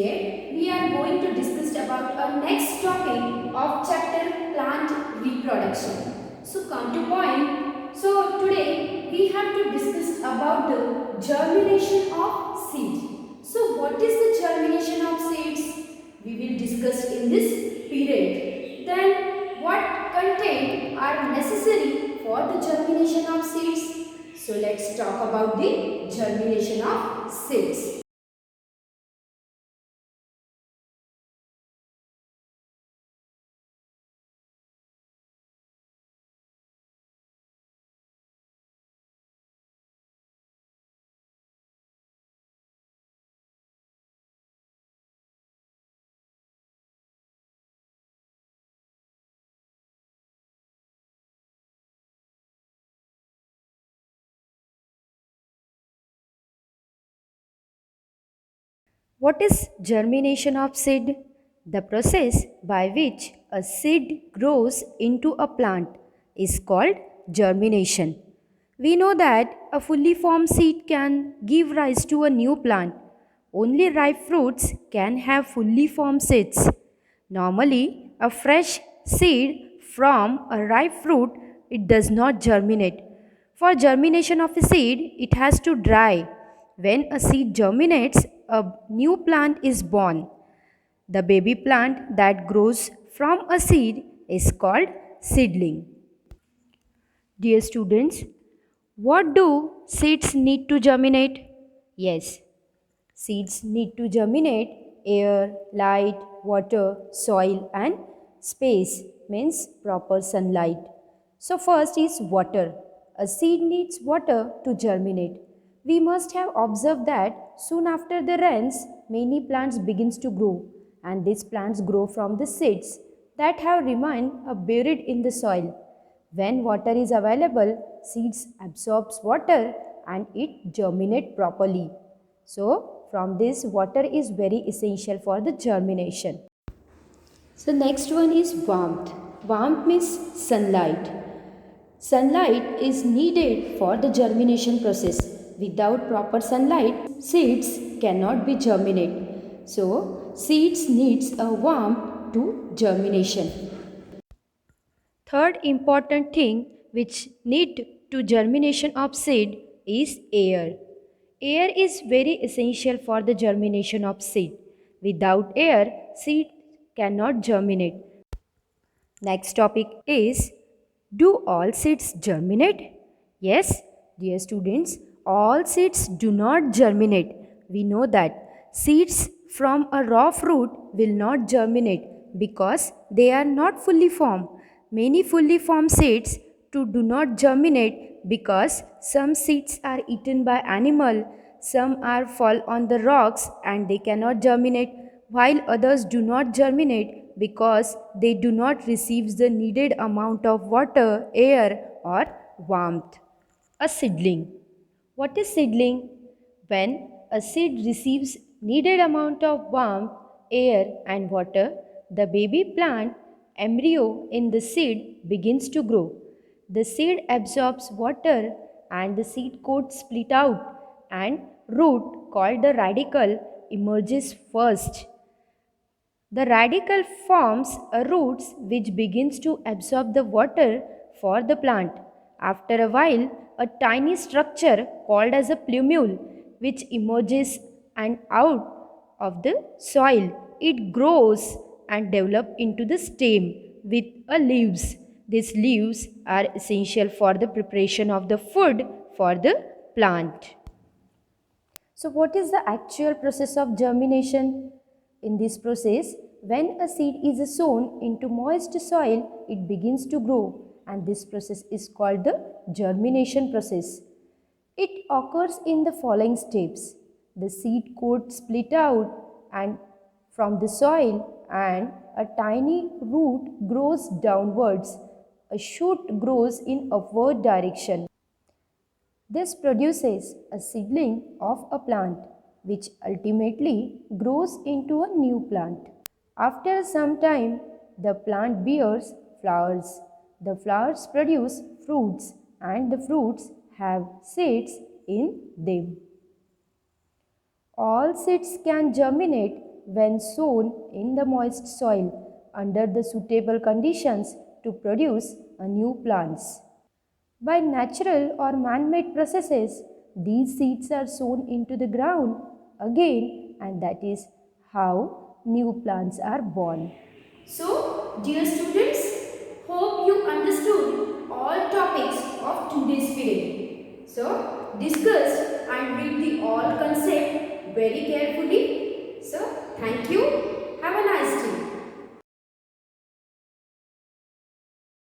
Today we are going to discuss about our next topic of chapter plant reproduction. So come to point. So today we have to discuss about the germination of seed. So what is the germination of seeds? We will discuss in this period. Then what content are necessary for the germination of seeds? So let's talk about the germination of seeds. What is germination of seed? The process by which a seed grows into a plant is called germination. We know that a fully formed seed can give rise to a new plant. Only ripe fruits can have fully formed seeds. Normally, a fresh seed from a ripe fruit it does not germinate. For germination of a seed, it has to dry. When a seed germinates, a new plant is born. The baby plant that grows from a seed is called seedling. Dear students, what do seeds need to germinate? Yes, seeds need to germinate air, light, water, soil, and space means proper sunlight. So, first is water. A seed needs water to germinate. We must have observed that soon after the rains, many plants begins to grow, and these plants grow from the seeds that have remained buried in the soil. When water is available, seeds absorbs water and it germinate properly. So, from this water is very essential for the germination. So, next one is warmth. Warmth means sunlight. Sunlight is needed for the germination process. Without proper sunlight, seeds cannot be germinate. So, seeds needs a warmth to germination. Third important thing which need to germination of seed is air. Air is very essential for the germination of seed. Without air, seed cannot germinate. Next topic is, do all seeds germinate? Yes, dear students, all seeds do not germinate. We know that seeds from a raw fruit will not germinate because they are not fully formed. Many fully formed seeds too do not germinate because some seeds are eaten by animal, some are fall on the rocks and they cannot germinate, while others do not germinate because they do not receive the needed amount of water, air or warmth. A seedling. What is seedling? When a seed receives needed amount of warmth, air and water, the baby plant embryo in the seed begins to grow. The seed absorbs water and the seed coat split out and root called the radicle emerges first. The radicle forms a roots which begins to absorb the water for the plant. After a while, a tiny structure called as a plumule which emerges and out of the soil. It grows and develops into the stem with a leaves. These leaves are essential for the preparation of the food for the plant. So, what is the actual process of germination? In this process, when a seed is sown into moist soil, it begins to grow, and this process is called the germination process. It occurs in the following steps. The seed coat split out and from the soil and a tiny root grows downwards. A shoot grows in upward direction. This produces a seedling of a plant which ultimately grows into a new plant. After some time, the plant bears flowers. The flowers produce fruits and the fruits have seeds in them. All seeds can germinate when sown in the moist soil under the suitable conditions to produce a new plants. By natural or man-made processes, these seeds are sown into the ground again, and that is how new plants are born. So, dear students, hope you understood all topics of today's period. So, discuss and read the all concept very carefully. So, thank you. Have a nice day.